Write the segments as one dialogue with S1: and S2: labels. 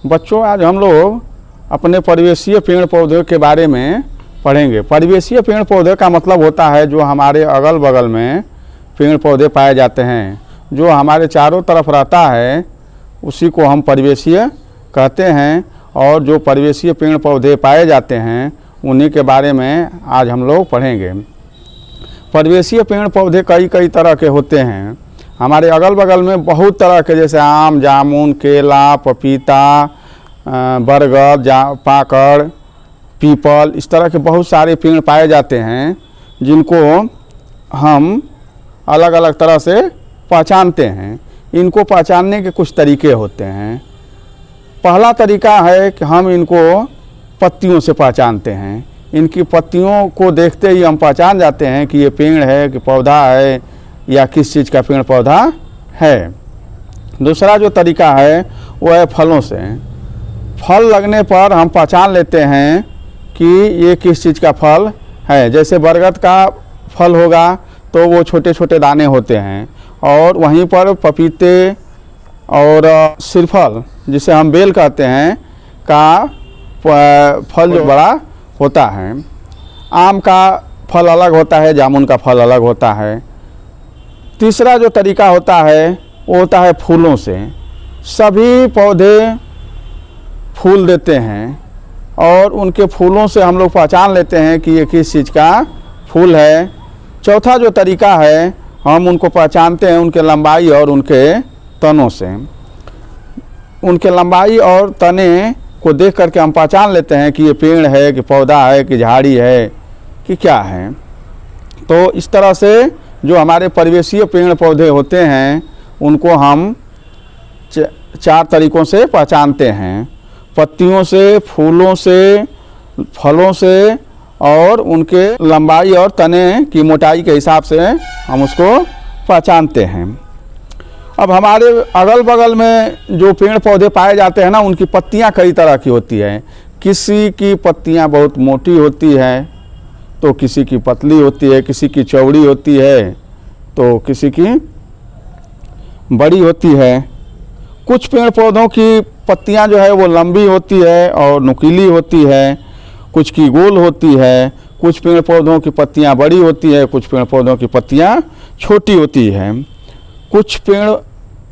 S1: बच्चों, आज हम लोग अपने परिवेशीय पेड़ पौधों के बारे में पढ़ेंगे। परिवेशीय पेड़ पौधे का मतलब होता है जो हमारे अगल बगल में पेड़ पौधे पाए जाते हैं, जो हमारे चारों तरफ रहता है, उसी को हम परिवेशीय कहते हैं। और जो परिवेशीय पेड़ पौधे पाए जाते हैं उन्हीं के बारे में आज हम लोग पढ़ेंगे। परिवेशीय पेड़ पौधे कई तरह के होते हैं। हमारे अगल बगल में बहुत तरह के, जैसे आम, जामुन, केला, पपीता, बरगद, पाकड़, पीपल, इस तरह के बहुत सारे पेड़ पाए जाते हैं जिनको हम अलग अलग तरह से पहचानते हैं। इनको पहचानने के कुछ तरीके होते हैं। पहला तरीका है कि हम इनको पत्तियों से पहचानते हैं। इनकी पत्तियों को देखते ही हम पहचान जाते हैं कि ये पेड़ है कि पौधा है या किस चीज़ का पेड़ पौधा है। दूसरा जो तरीका है वो है फलों से। फल लगने पर हम पहचान लेते हैं कि ये किस चीज़ का फल है। जैसे बरगद का फल होगा तो वो छोटे छोटे दाने होते हैं, और वहीं पर पपीते और सिरफल, जिसे हम बेल कहते हैं, का फल जो बड़ा होता है। आम का फल अलग होता है, जामुन का फल अलग होता है। तीसरा जो तरीका होता है वो होता है फूलों से। सभी पौधे फूल देते हैं और उनके फूलों से हम लोग पहचान लेते हैं कि ये किस चीज़ का फूल है। चौथा जो तरीका है, हम उनको पहचानते हैं उनके लंबाई और उनके तनों से। उनके लंबाई और तने को देख करके हम पहचान लेते हैं कि ये पेड़ है कि पौधा है कि झाड़ी है कि क्या है। तो इस तरह से जो हमारे परिवेशीय पेड़ पौधे होते हैं उनको हम चार तरीक़ों से पहचानते हैं: पत्तियों से, फूलों से, फलों से, और उनके लंबाई और तने की मोटाई के हिसाब से हम उसको पहचानते हैं। अब हमारे अगल बगल में जो पेड़ पौधे पाए जाते हैं ना, उनकी पत्तियां कई तरह की होती हैं। किसी की पत्तियां बहुत मोटी होती हैं तो किसी की पतली होती है, किसी की चौड़ी होती है तो किसी की बड़ी होती है। कुछ पेड़ पौधों की पत्तियां जो है वो लंबी होती है और नुकीली होती है, कुछ की गोल होती है। कुछ पेड़ पौधों की पत्तियां बड़ी होती है, कुछ पेड़ पौधों की पत्तियां छोटी होती है। कुछ पेड़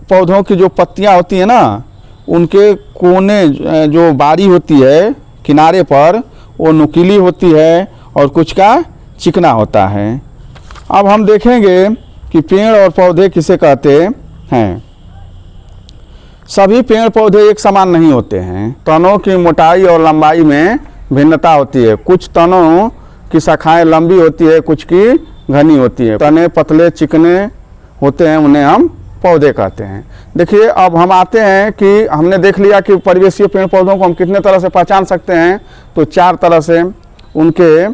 S1: पौधों की जो पत्तियां होती है ना, उनके कोने जो बारी होती है किनारे पर, वो नुकीली होती है और कुछ का चिकना होता है। अब हम देखेंगे कि पेड़ और पौधे किसे कहते हैं। सभी पेड़ पौधे एक समान नहीं होते हैं। तनों की मोटाई और लंबाई में भिन्नता होती है। कुछ तनों की शाखाएं लंबी होती है, कुछ की घनी होती है। तने पतले चिकने होते हैं, उन्हें हम पौधे कहते हैं। देखिए, अब हम आते हैं कि हमने देख लिया कि परिवेशीय पेड़ पौधों को हम कितने तरह से पहचान सकते हैं। तो चार तरह से: उनके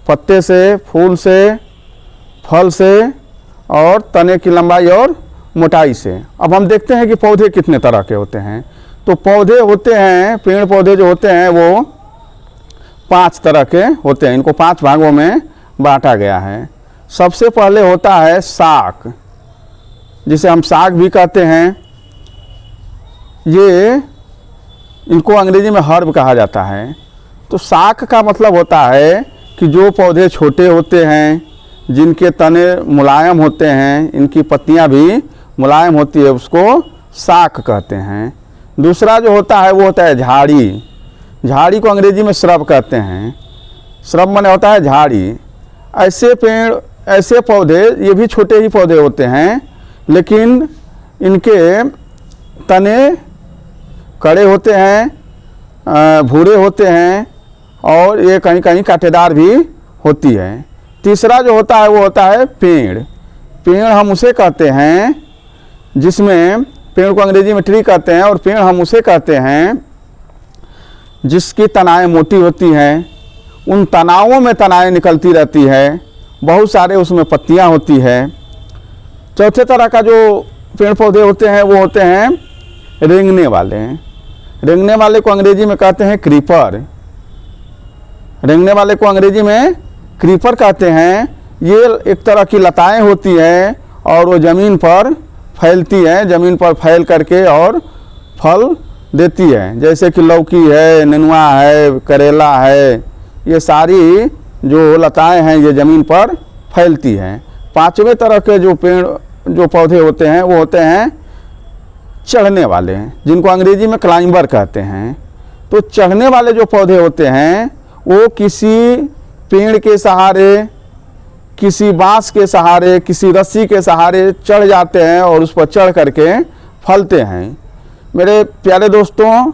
S1: पत्ते से, फूल से, फल से और तने की लंबाई और मोटाई से। अब हम देखते हैं कि पौधे कितने तरह के होते हैं। तो पौधे होते हैं, पेड़ पौधे जो होते हैं वो 5 तरह के होते हैं। इनको 5 भागों में बांटा गया है। सबसे पहले होता है शाक, जिसे हम साग भी कहते हैं। ये इनको अंग्रेजी में हर्ब कहा जाता है। तो शाक का मतलब होता है कि जो पौधे छोटे होते हैं, जिनके तने मुलायम होते हैं, इनकी पत्तियां भी मुलायम होती है, उसको शाक कहते हैं। दूसरा जो होता है वो होता है झाड़ी। झाड़ी को अंग्रेजी में श्रब कहते हैं। श्रब माने होता है झाड़ी। ऐसे पेड़, ऐसे पौधे, ये भी छोटे ही पौधे होते हैं, लेकिन इनके तने कड़े होते हैं, भूरे होते हैं, और ये कहीं कहीं कांटेदार भी होती है। तीसरा जो होता है वो होता है पेड़। पेड़ हम उसे कहते हैं जिसमें, पेड़ को अंग्रेजी में ट्री कहते हैं, और पेड़ हम उसे कहते हैं जिसकी तनाएं मोटी होती हैं। उन तनावों में तनाएं निकलती रहती है, बहुत सारे उसमें पत्तियां होती है। चौथे तरह का जो पेड़ पौधे होते हैं वो होते हैं रेंगने वाले। रेंगने वाले को अंग्रेजी में कहते हैं क्रीपर। रेंगने वाले को अंग्रेजी में क्रीपर कहते हैं। ये एक तरह की लताएं होती हैं और वो ज़मीन पर फैलती हैं, ज़मीन पर फैल करके और फल देती है, जैसे कि लौकी है, नेनुआ है, करेला है, ये सारी जो लताएं हैं ये ज़मीन पर फैलती हैं। पांचवें तरह के जो पेड़ जो पौधे होते हैं वो होते हैं चढ़ने वाले, जिनको अंग्रेजी में क्लाइंबर कहते हैं। तो चढ़ने वाले जो पौधे होते हैं वो किसी पेड़ के सहारे, किसी बांस के सहारे, किसी रस्सी के सहारे चढ़ जाते हैं और उस पर चढ़ करके फलते हैं। मेरे प्यारे दोस्तों,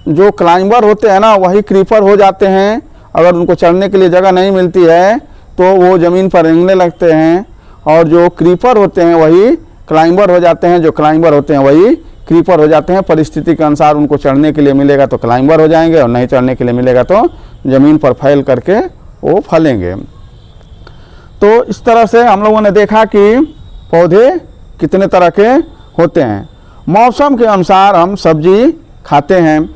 S1: जो क्लाइंबर होते हैं ना वही क्रीपर हो जाते हैं। अगर उनको चढ़ने के लिए जगह नहीं मिलती है तो वो ज़मीन पर रेंगने लगते हैं, और जो क्रीपर होते हैं वही क्लाइंबर हो जाते हैं। जो क्लाइंबर होते हैं वही क्रीपर हो जाते हैं। परिस्थिति के अनुसार उनको चढ़ने के लिए मिलेगा तो क्लाइंबर हो जाएंगे, और नहीं चढ़ने के लिए मिलेगा तो ज़मीन पर फैल करके वो फलेंगे। तो इस तरह से हम लोगों ने देखा कि पौधे कितने तरह के होते हैं। मौसम के अनुसार हम सब्जी खाते हैं,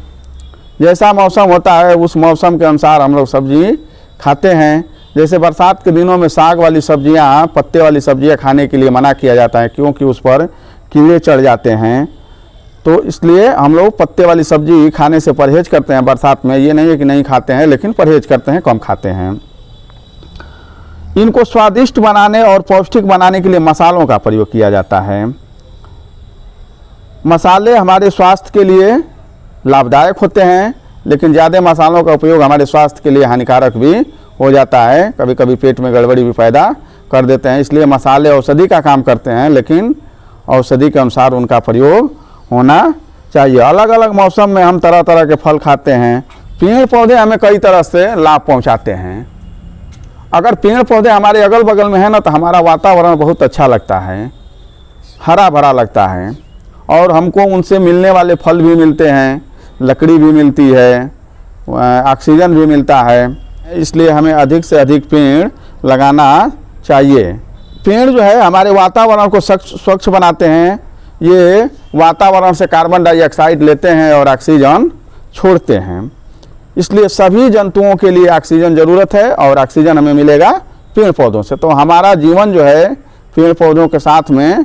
S1: जैसा मौसम होता है उस मौसम के अनुसार हम लोग सब्जी खाते हैं। जैसे बरसात के दिनों में साग वाली सब्जियां, पत्ते वाली सब्जियां खाने के लिए मना किया जाता है, क्योंकि उस पर कीड़े चढ़ जाते हैं। तो इसलिए हम लोग पत्ते वाली सब्जी खाने से परहेज करते हैं बरसात में। ये नहीं है कि नहीं खाते हैं, लेकिन परहेज करते हैं, कम खाते हैं। इनको स्वादिष्ट बनाने और पौष्टिक बनाने के लिए मसालों का प्रयोग किया जाता है। मसाले हमारे स्वास्थ्य के लिए लाभदायक होते हैं, लेकिन ज़्यादा मसालों का उपयोग हमारे स्वास्थ्य के लिए हानिकारक भी हो जाता है। कभी कभी पेट में गड़बड़ी भी पैदा कर देते हैं। इसलिए मसाले औषधि का काम करते हैं, लेकिन औषधि के अनुसार उनका प्रयोग होना चाहिए। अलग अलग मौसम में हम तरह तरह के फल खाते हैं। पेड़ पौधे हमें कई तरह से लाभ पहुंचाते हैं। अगर पेड़ पौधे हमारे अगल बगल में हैं ना तो हमारा वातावरण बहुत अच्छा लगता है, हरा भरा लगता है, और हमको उनसे मिलने वाले फल भी मिलते हैं, लकड़ी भी मिलती है, ऑक्सीजन भी मिलता है। इसलिए हमें अधिक से अधिक पेड़ लगाना चाहिए। पेड़ जो है हमारे वातावरण को स्वच्छ बनाते हैं। ये वातावरण से कार्बन डाइऑक्साइड लेते हैं और ऑक्सीजन छोड़ते हैं। इसलिए सभी जंतुओं के लिए ऑक्सीजन ज़रूरत है, और ऑक्सीजन हमें मिलेगा पेड़ पौधों से। तो हमारा जीवन जो है पेड़ पौधों के साथ में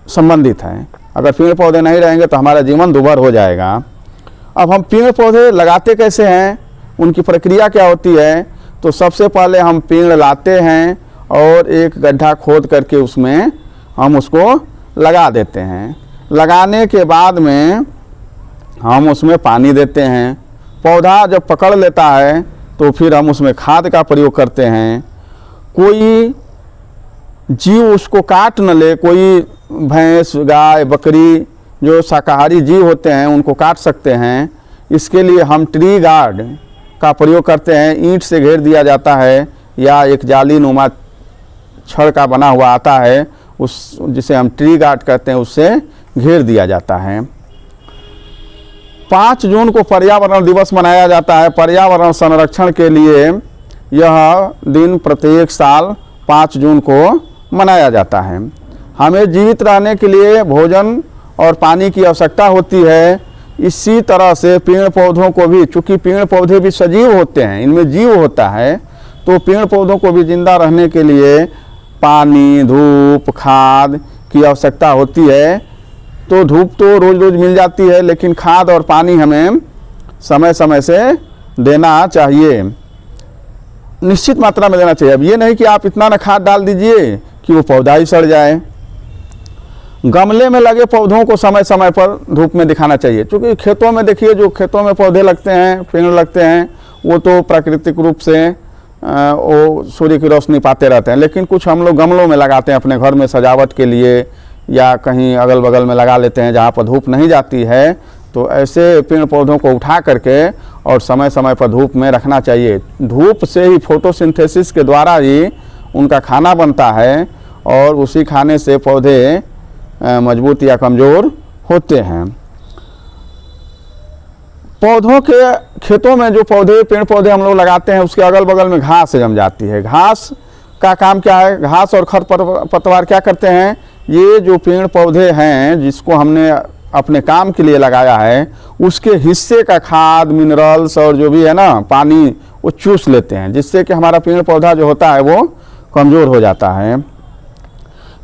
S1: संबंधित है। अगर पेड़ पौधे नहीं रहेंगे तो हमारा जीवन दुभर हो जाएगा। अब हम पेड़ पौधे लगाते कैसे हैं, उनकी प्रक्रिया क्या होती है? तो सबसे पहले हम पेड़ लाते हैं और एक गड्ढा खोद करके उसमें हम उसको लगा देते हैं। लगाने के बाद में हम उसमें पानी देते हैं। पौधा जब पकड़ लेता है तो फिर हम उसमें खाद का प्रयोग करते हैं। कोई जीव उसको काट न ले, कोई भैंस, गाय, बकरी जो शाकाहारी जीव होते हैं उनको काट सकते हैं। इसके लिए हम ट्री गार्ड का प्रयोग करते हैं। ईंट से घेर दिया जाता है, या एक जाली नुमा छड़ का बना हुआ आता है, उस जिसे हम ट्री गार्ड कहते हैं, उससे घेर दिया जाता है। 5 जून को पर्यावरण दिवस मनाया जाता है। पर्यावरण संरक्षण के लिए यह दिन प्रत्येक साल 5 जून को मनाया जाता है। हमें जीवित रहने के लिए भोजन और पानी की आवश्यकता होती है। इसी तरह से पेड़ पौधों को भी, चूँकि पेड़ पौधे भी सजीव होते हैं, इनमें जीव होता है, तो पेड़ पौधों को भी जिंदा रहने के लिए पानी, धूप, खाद की आवश्यकता होती है। तो धूप तो रोज़ रोज़ मिल जाती है, लेकिन खाद और पानी हमें समय समय से देना चाहिए, निश्चित मात्रा में देना चाहिए। अब ये नहीं कि आप इतना ना खाद डाल दीजिए कि वो पौधा ही सड़ जाए। गमले में लगे पौधों को समय समय पर धूप में दिखाना चाहिए, क्योंकि खेतों में देखिए, जो खेतों में पौधे लगते हैं, पेड़ लगते हैं, वो तो प्राकृतिक रूप से वो सूर्य की रोशनी पाते रहते हैं। लेकिन कुछ हम लोग गमलों में लगाते हैं अपने घर में सजावट के लिए, या कहीं अगल बगल में लगा लेते हैं जहाँ पर धूप नहीं जाती है। तो ऐसे पेड़ पौधों को उठा करके और समय समय पर धूप में रखना चाहिए। धूप से ही, फोटोसिंथेसिस के द्वारा ही उनका खाना बनता है, और उसी खाने से पौधे मजबूत या कमज़ोर होते हैं। पौधों के खेतों में जो पौधे, पेड़ पौधे हम लोग लगाते हैं, उसके अगल बगल में घास जम जाती है। घास का काम क्या है? घास और खरपतवार क्या करते हैं? ये जो पेड़ पौधे हैं जिसको हमने अपने काम के लिए लगाया है, उसके हिस्से का खाद, मिनरल्स और जो भी है ना पानी, वो चूस लेते हैं, जिससे कि हमारा पेड़ पौधा जो होता है वो कमज़ोर हो जाता है।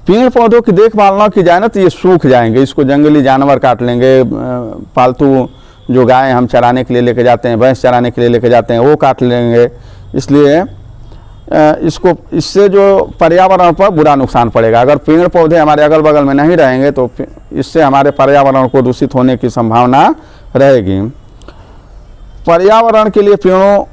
S1: पेड़ पौधों की देखभाल ना की जाए ना तो ये सूख जाएंगे, इसको जंगली जानवर काट लेंगे, पालतू जो गाय हम चराने के लिए लेके जाते हैं, भैंस चराने के लिए लेके जाते हैं, वो काट लेंगे। इसलिए इससे जो पर्यावरण पर बुरा नुकसान पड़ेगा। अगर पेड़ पौधे हमारे अगल बगल में नहीं रहेंगे तो इससे हमारे पर्यावरण को दूषित होने की संभावना रहेगी। पर्यावरण के लिए पेड़ों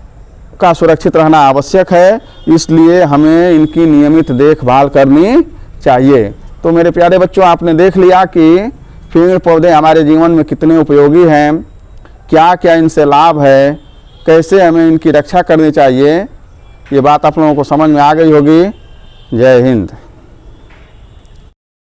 S1: का सुरक्षित रहना आवश्यक है, इसलिए हमें इनकी नियमित देखभाल करनी चाहिए। तो मेरे प्यारे बच्चों, आपने देख लिया कि पेड़ पौधे हमारे जीवन में कितने उपयोगी हैं, क्या क्या इनसे लाभ है, कैसे हमें इनकी रक्षा करनी चाहिए। ये बात आप लोगों को समझ में आ गई होगी। जय हिंद।